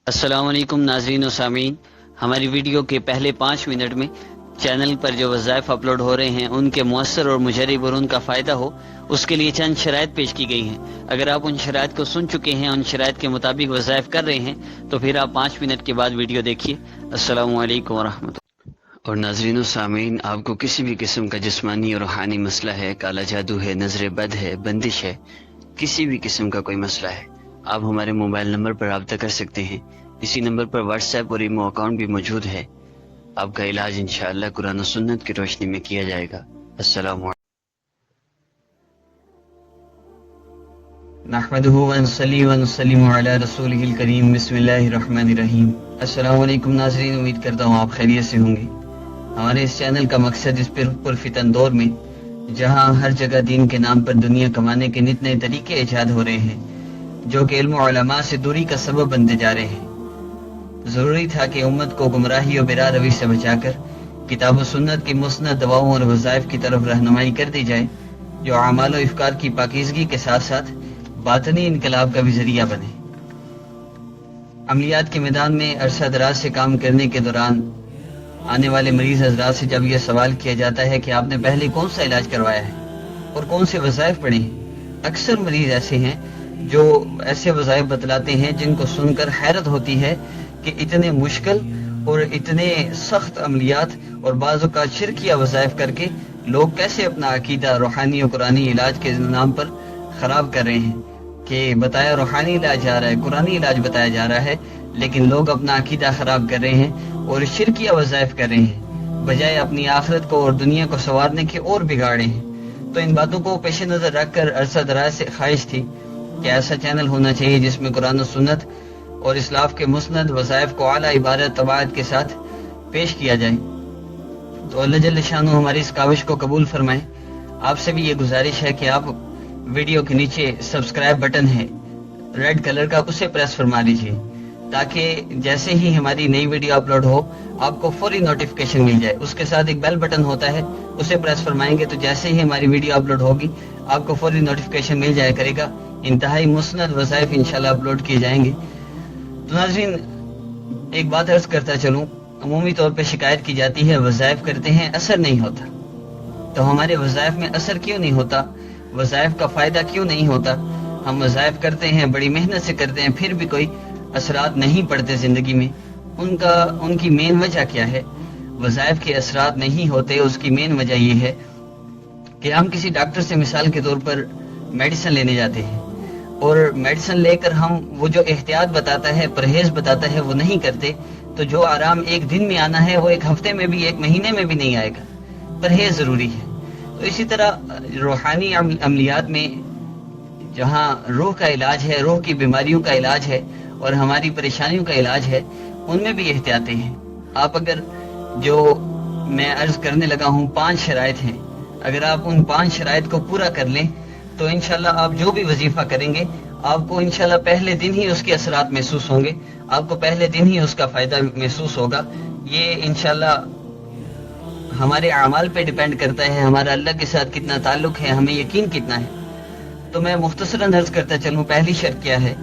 السلام علیکم ناظرین و سامعین، ہماری ویڈیو کے پہلے 5 منٹ میں چینل پر جو وظائف اپلوڈ ہو رہے ہیں ان کے مؤثر اور مجرب اور ان کا فائدہ ہو، اس کے لیے چند شرائط پیش کی گئی ہیں۔ اگر آپ ان شرائط کو سن چکے ہیں، ان شرائط کے مطابق وظائف کر رہے ہیں، تو پھر آپ 5 منٹ کے بعد ویڈیو دیکھیے۔ السلام علیکم ورحمۃ اللہ۔ اور ناظرین و سامعین، آپ کو کسی بھی قسم کا جسمانی اور روحانی مسئلہ ہے، کالا جادو ہے، نظر بد ہے، بندش ہے، کسی بھی قسم کا کوئی مسئلہ ہے، آپ ہمارے موبائل نمبر پر رابطہ کر سکتے ہیں۔ اسی نمبر پر واٹس ایپ اور ایمو اکاؤنٹ بھی موجود ہے۔ آپ کا علاج انشاءاللہ قرآن و سنت کی روشنی میں کیا جائے گا۔ السلام علیکم۔ نحمده ونصلي ونسلم علی رسولہ الکریم، بسم اللہ الرحمن الرحیم۔ السلام علیکم ناظرین، امید کرتا ہوں آپ خیریت سے ہوں گے۔ ہمارے اس چینل کا مقصد اس پرفتن دور میں، جہاں ہر جگہ دین کے نام پر دنیا کمانے کے نت نئے طریقے ایجاد ہو رہے ہیں، جو کہ علم و علماء سے دوری کا سبب بنتے جا رہے ہیں، ضروری تھا کہ امت کو گمراہی و برا روی سے بچا کر کتاب و سنت کی مسند دواؤں اور وظائف کی طرف رہنمائی کر دی جائے، جو اعمال و افکار کی پاکیزگی کے ساتھ ساتھ باطنی انقلاب کا بھی ذریعہ بنے۔ عملیات کے میدان میں عرصہ دراز سے کام کرنے کے دوران آنے والے مریض حضرات سے جب یہ سوال کیا جاتا ہے کہ آپ نے پہلے کون سا علاج کروایا ہے اور کون سے وظائف پڑھے ہیں، اکثر مریض ایسے ہیں جو ایسے وظائف بتلاتے ہیں جن کو سن کر حیرت ہوتی ہے کہ اتنے مشکل اور اتنے سخت عملیات اور بعض اوقات شرکیہ وظائف کر کے لوگ کیسے اپنا عقیدہ روحانی و قرآنی علاج کے نام پر خراب کر رہے ہیں، کہ بتایا روحانی علاج جا رہا ہے، قرآنی علاج بتایا جا رہا ہے، لیکن لوگ اپنا عقیدہ خراب کر رہے ہیں اور شرکیہ وظائف کر رہے ہیں، بجائے اپنی آخرت کو اور دنیا کو سنوارنے کے اور بگاڑے ہیں۔ تو ان باتوں کو پیش نظر رکھ کر عرصہ دراز سے خواہش تھی کہ ایسا چینل ہونا چاہیے جس میں قرآن و سنت اور اسلاف کے مسند وظائف کو اعلیٰ عبارت طباعت کے ساتھ پیش کیا جائے۔ تو اللہ جل شانہ ہماری اس کاوش کو قبول فرمائے۔ آپ سے بھی یہ گزارش ہے کہ آپ ویڈیو کے نیچے سبسکرائب بٹن ہے ریڈ کلر کا، اسے پریس فرما لیجئے، تاکہ جیسے ہی ہماری نئی ویڈیو اپلوڈ ہو آپ کو فوری نوٹیفیکیشن مل جائے۔ اس کے ساتھ ایک بیل بٹن ہوتا ہے، اسے پریس فرمائیں گے تو جیسے ہی ہماری ویڈیو اپلوڈ ہوگی آپ کو فوری نوٹیفیکیشن مل جایا کرے گا۔ انتہائی مسند وظائف انشاءاللہ اپلوڈ کیے جائیں گے۔ تو ناظرین، ایک بات عرض کرتا چلوں، عمومی طور پہ شکایت کی جاتی ہے وظائف کرتے ہیں اثر نہیں ہوتا، تو ہمارے وظائف میں اثر کیوں نہیں ہوتا؟ وظائف کا فائدہ کیوں نہیں ہوتا؟ ہم وظائف کرتے ہیں، بڑی محنت سے کرتے ہیں، پھر بھی کوئی اثرات نہیں پڑتے زندگی میں۔ ان کی مین وجہ کیا ہے؟ وظائف کے اثرات نہیں ہوتے، اس کی مین وجہ یہ ہے کہ ہم کسی ڈاکٹر سے مثال کے طور پر میڈیسن لینے جاتے ہیں، اور میڈیسن لے کر ہم وہ جو احتیاط بتاتا ہے، پرہیز بتاتا ہے، وہ نہیں کرتے، تو جو آرام ایک دن میں آنا ہے وہ ایک ہفتے میں بھی، ایک مہینے میں بھی نہیں آئے گا۔ پرہیز ضروری ہے۔ تو اسی طرح روحانی عملیات میں جہاں روح کا علاج ہے، روح کی بیماریوں کا علاج ہے اور ہماری پریشانیوں کا علاج ہے، ان میں بھی احتیاطیں ہیں۔ آپ اگر جو میں عرض کرنے لگا ہوں 5 شرائط ہیں، اگر آپ ان 5 شرائط کو پورا کر لیں تو انشاءاللہ آپ جو بھی وظیفہ کریں گے آپ کو انشاءاللہ پہلے دن ہی اس کے اثرات محسوس ہوں گے، آپ کو پہلے دن ہی اس کا فائدہ محسوس ہوگا۔ یہ انشاءاللہ ہمارے اعمال پہ ڈیپینڈ کرتا ہے، ہمارا اللہ کے ساتھ کتنا تعلق ہے، ہمیں یقین کتنا ہے۔ تو میں مختصراً عرض کرتا چلوں، پہلی شرط کیا ہے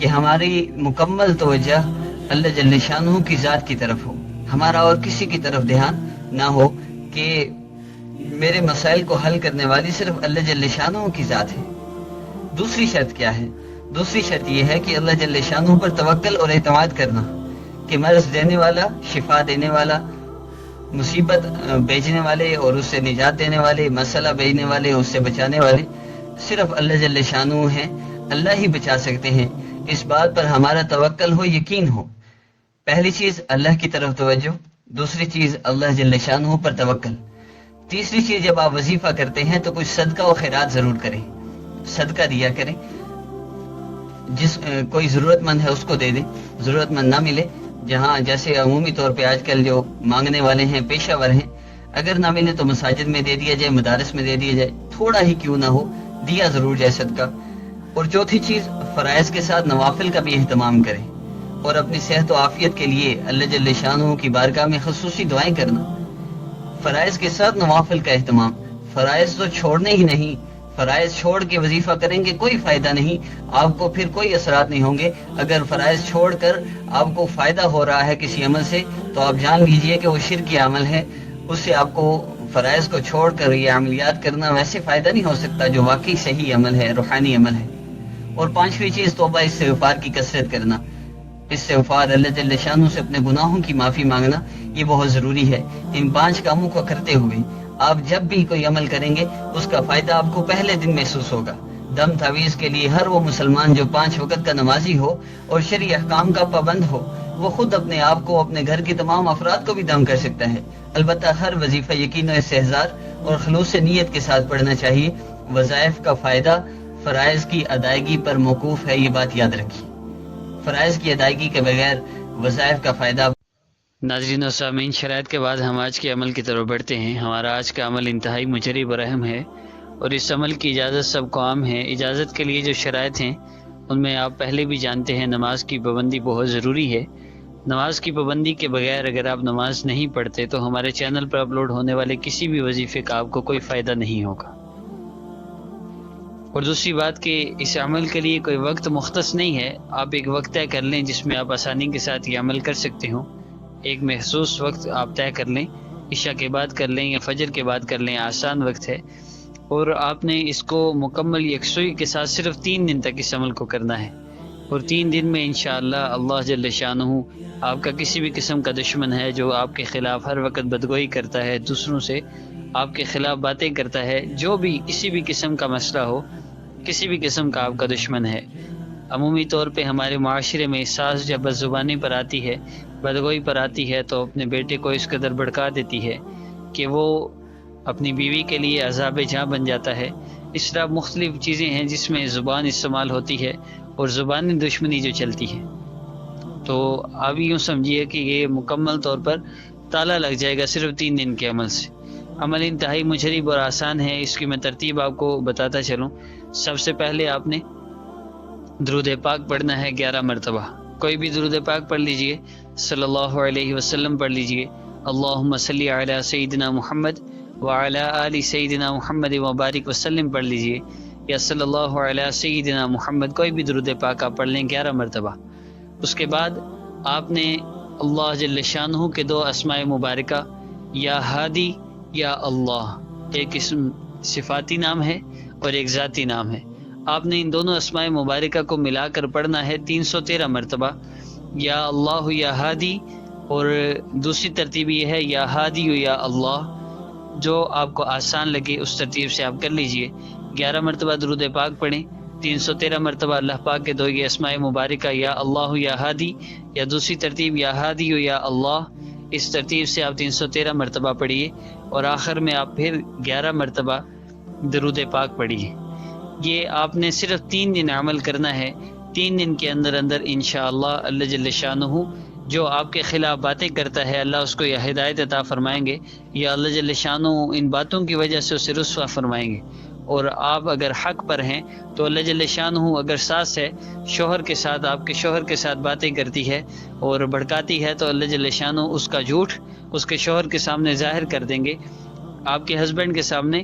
کہ ہماری مکمل توجہ اللہ جل شانہ کی ذات کی طرف ہو، ہمارا اور کسی کی طرف دھیان نہ ہو کہ میرے مسائل کو حل کرنے والی صرف اللہ جل شانہ کی ذات ہے۔ دوسری شرط کیا ہے؟ دوسری شرط یہ ہے کہ اللہ جل شانہ پر توکل اور اعتماد کرنا، کہ مرض دینے والا، شفا دینے والا، مصیبت بھیجنے والے اور اس سے نجات دینے والے، مسئلہ بھیجنے والے، اس سے بچانے والے صرف اللہ جل شانہ ہیں، اللہ ہی بچا سکتے ہیں۔ اس بات پر ہمارا توکل ہو، یقین ہو۔ پہلی چیز اللہ کی طرف توجہ، دوسری چیز اللہ جل شانہ پر توکل، تیسری چیز جب آپ وظیفہ کرتے ہیں تو کچھ صدقہ و خیرات ضرور کریں، صدقہ دیا کریں، کوئی ضرورت مند ہے اس کو دے دیں، ضرورت مند نہ ملے، جہاں جیسے عمومی طور پہ آج کل جو مانگنے والے ہیں پیشہ ور ہیں، اگر نہ ملے تو مساجد میں دے دیا جائے، مدارس میں دے دیا جائے، تھوڑا ہی کیوں نہ ہو دیا ضرور جائے صدقہ۔ اور چوتھی چیز، فرائض کے ساتھ نوافل کا بھی اہتمام کریں، اور اپنی صحت و عافیت کے لیے اللہ جل شانہ کی بارگاہ میں خصوصی دعائیں کرنا۔ فرائض کے ساتھ نوافل کا اہتمام، فرائض تو چھوڑنے ہی نہیں، فرائض چھوڑ کے وظیفہ کریں گے کوئی فائدہ نہیں، آپ کو پھر کوئی اثرات نہیں ہوں گے۔ اگر فرائض چھوڑ کر آپ کو فائدہ ہو رہا ہے کسی عمل سے تو آپ جان لیجئے کہ وہ شرکی عمل ہے، اس سے آپ کو فرائض کو چھوڑ کر یہ عملیات کرنا ویسے فائدہ نہیں ہو سکتا جو واقعی صحیح عمل ہے، روحانی عمل ہے۔ اور پانچویں چیز توبہ استغفار کی کثرت کرنا، استغفار اللہ جل شانہ سے اپنے گناہوں کی معافی مانگنا، یہ بہت ضروری ہے۔ ان 5 کاموں کو کرتے ہوئے آپ جب بھی کوئی عمل کریں گے اس کا فائدہ آپ کو پہلے دن محسوس ہوگا۔ دم تعویذ کے لیے ہر وہ مسلمان جو 5 وقت کا نمازی ہو اور شرعی احکام کا پابند ہو، وہ خود اپنے آپ کو، اپنے گھر کے تمام افراد کو بھی دم کر سکتا ہے۔ البتہ ہر وظیفہ یقین و استحضار اور خلوص نیت کے ساتھ پڑھنا چاہیے۔ وظائف کا فائدہ فرائض کی ادائیگی پر موقوف ہے، یہ بات یاد رکھیے۔ فرائض کی ادائیگی کے بغیر وظائف کا فائدہ۔ ناظرین و سامعین، شرائط کے بعد ہم آج کے عمل کی طرف بڑھتے ہیں۔ ہمارا آج کا عمل انتہائی مجرب اور اہم ہے، اور اس عمل کی اجازت سب کو عام ہے۔ اجازت کے لیے جو شرائط ہیں ان میں آپ پہلے بھی جانتے ہیں، نماز کی پابندی بہت ضروری ہے۔ نماز کی پابندی کے بغیر اگر آپ نماز نہیں پڑھتے تو ہمارے چینل پر اپلوڈ ہونے والے کسی بھی وظیفے کا آپ کو کوئی فائدہ نہیں ہوگا۔ اور دوسری بات کہ اس عمل کے لیے کوئی وقت مختص نہیں ہے، آپ ایک وقت طے کر لیں جس میں آپ آسانی کے ساتھ یہ عمل کر سکتے ہوں۔ ایک محسوس وقت آپ طے کر لیں، عشاء کے بعد کر لیں یا فجر کے بعد کر لیں، آسان وقت ہے۔ اور آپ نے اس کو مکمل یکسوئی کے ساتھ صرف 3 دن تک اس عمل کو کرنا ہے، اور 3 دن میں انشاءاللہ اللہ جل شانہ آپ کا کسی بھی قسم کا دشمن ہے جو آپ کے خلاف ہر وقت بدگوئی کرتا ہے، دوسروں سے آپ کے خلاف باتیں کرتا ہے، جو بھی کسی بھی قسم کا مسئلہ ہو، کسی بھی قسم کا آپ کا دشمن ہے۔ عمومی طور پہ ہمارے معاشرے میں ساس جب بدزبانی پر آتی ہے، بدگوئی پر آتی ہے، تو اپنے بیٹے کو اس قدر بھڑکا دیتی ہے کہ وہ اپنی بیوی کے لیے عذاب جاں بن جاتا ہے۔ اس طرح مختلف چیزیں ہیں جس میں زبان استعمال ہوتی ہے اور زبانی دشمنی جو چلتی ہے، تو آپ یوں سمجھیے کہ یہ مکمل طور پر تالا لگ جائے گا صرف 3 دن کے عمل سے۔ عمل انتہائی مجرب اور آسان ہے، اس کی میں ترتیب آپ کو بتاتا چلوں۔ سب سے پہلے آپ نے درود پاک پڑھنا ہے 11 مرتبہ، کوئی بھی درود پاک پڑھ لیجئے، صلی اللہ علیہ وسلم پڑھ لیجئے، اللہم صلی علی سیدنا محمد وعلی آل سیدنا محمد وبارک وسلم پڑھ لیجئے، یا صلی اللہ علی سیدنا محمد، کوئی بھی درود پاک آپ پڑھ لیں 11 مرتبہ۔ اس کے بعد آپ نے اللہ جل شانہ کے 2 اسماء مبارکہ یا ہادی یا اللہ، ایک اسم صفاتی نام ہے اور ایک ذاتی نام ہے، آپ نے ان دونوں اسماء مبارکہ کو ملا کر پڑھنا ہے 313 مرتبہ، یا اللہ یا ہادی، اور دوسری ترتیب یہ ہے یا ہادی یا اللہ، جو آپ کو آسان لگے اس ترتیب سے آپ کر لیجئے۔ 11 مرتبہ درود پاک پڑھیں، 313 مرتبہ اللہ پاک کے 2 یہ اسماء مبارکہ یا اللہ یا ہادی، یا دوسری ترتیب یا ہادی یا اللہ، اس ترتیب سے آپ 313 مرتبہ پڑھیے، اور آخر میں آپ پھر 11 مرتبہ درود پاک پڑھیے۔ یہ آپ نے صرف 3 دن عمل کرنا ہے۔ 3 دن کے اندر اندر انشاءاللہ اللہ جل شانہ جو آپ کے خلاف باتیں کرتا ہے، اللہ اس کو یہ ہدایت عطا فرمائیں گے، یا اللہ جل شانہ ان باتوں کی وجہ سے اسے رسوا فرمائیں گے۔ اور آپ اگر حق پر ہیں تو اللہ جل شانہ، اگر ساس ہے شوہر کے ساتھ، آپ کے شوہر کے ساتھ باتیں کرتی ہے اور بھڑکاتی ہے، تو اللہ جل شانہ اس کا جھوٹ اس کے شوہر کے سامنے ظاہر کر دیں گے۔ آپ کے ہسبینڈ کے سامنے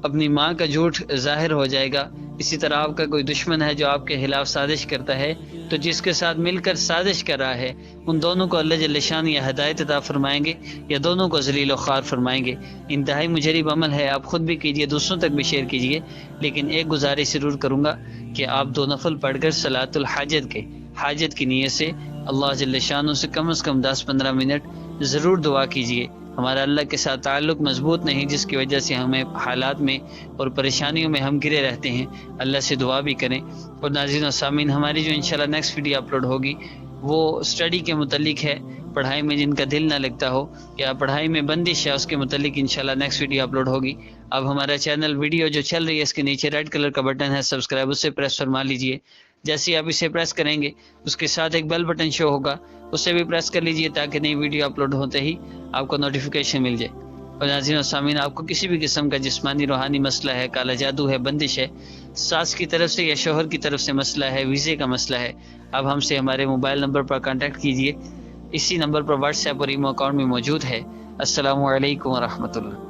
اپنی ماں کا جھوٹ ظاہر ہو جائے گا۔ اسی طرح آپ کا کوئی دشمن ہے جو آپ کے خلاف سازش کرتا ہے، تو جس کے ساتھ مل کر سازش کر رہا ہے، ان دونوں کو اللہ جل شانہ یہ ہدایت عطا فرمائیں گے، یا دونوں کو ذلیل و خوار فرمائیں گے۔ انتہائی مجرب عمل ہے، آپ خود بھی کیجئے، دوسروں تک بھی شیئر کیجئے۔ لیکن ایک گزارش ضرور کروں گا کہ آپ 2 نفل پڑھ کر صلاۃ الحاجت کے، حاجت کی نیت سے اللہ جل شانہ سے کم از کم 10-15 منٹ ضرور دعا کیجئے۔ ہمارا اللہ کے ساتھ تعلق مضبوط نہیں، جس کی وجہ سے ہمیں حالات میں اور پریشانیوں میں ہم گرے رہتے ہیں، اللہ سے دعا بھی کریں۔ اور ناظرین و سامعین، ہماری جو انشاءاللہ نیکسٹ ویڈیو اپلوڈ ہوگی وہ اسٹڈی کے متعلق ہے، پڑھائی میں جن کا دل نہ لگتا ہو یا پڑھائی میں بندش ہے، اس کے متعلق انشاءاللہ نیکسٹ ویڈیو اپلوڈ ہوگی۔ اب ہمارا چینل ویڈیو جو چل رہی ہے اس کے نیچے ریڈ کلر کا بٹن ہے سبسکرائب، اسے پریس فرما لیجئے۔ جیسے ہی آپ اسے پریس کریں گے اس کے ساتھ ایک بیل بٹن شو ہوگا، اسے بھی پریس کر لیجئے تاکہ نئی ویڈیو اپلوڈ ہوتے ہی آپ کو نوٹیفیکیشن مل جائے۔ اور ناظرین و سامعین، آپ کو کسی بھی قسم کا جسمانی روحانی مسئلہ ہے، کالا جادو ہے، بندش ہے، ساس کی طرف سے یا شوہر کی طرف سے مسئلہ ہے، ویزے کا مسئلہ ہے، اب ہم سے ہمارے موبائل نمبر پر کانٹیکٹ کیجئے، اسی نمبر پر واٹس ایپ اور ایمو اکاؤنٹ میں موجود ہے۔ السلام علیکم ورحمۃ اللہ۔